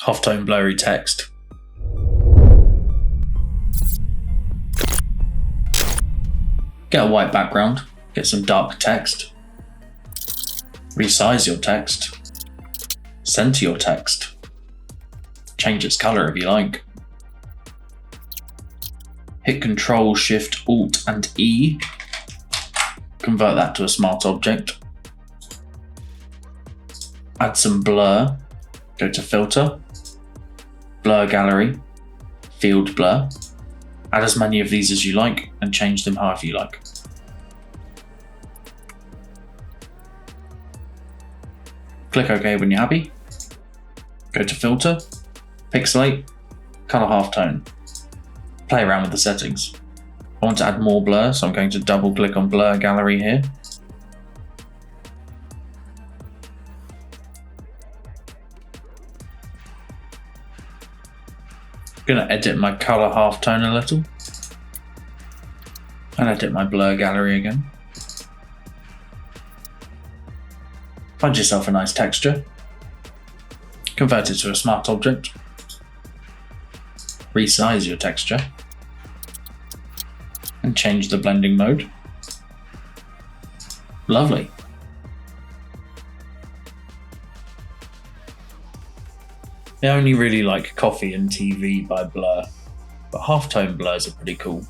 Halftone blurry text. Get a white background, get some dark text. Resize your text. Center your text. Change its color if you like. Hit Ctrl, Shift, Alt and E. Convert that to a smart object. Add some blur. Go to Filter, Blur Gallery, Field Blur. Add as many of these as you like and change them however you like. Click OK when you're happy. Go to Filter, Pixelate, Color Halftone. Play around with the settings. I want to add more blur, so I'm going to double click on Blur Gallery here. I'm going to edit my color halftone a little and edit my blur gallery again. Find yourself a nice texture, convert it to a smart object, resize your texture and change the blending mode. Lovely. I only really like Coffee and TV by Blur, but halftone blurs are pretty cool.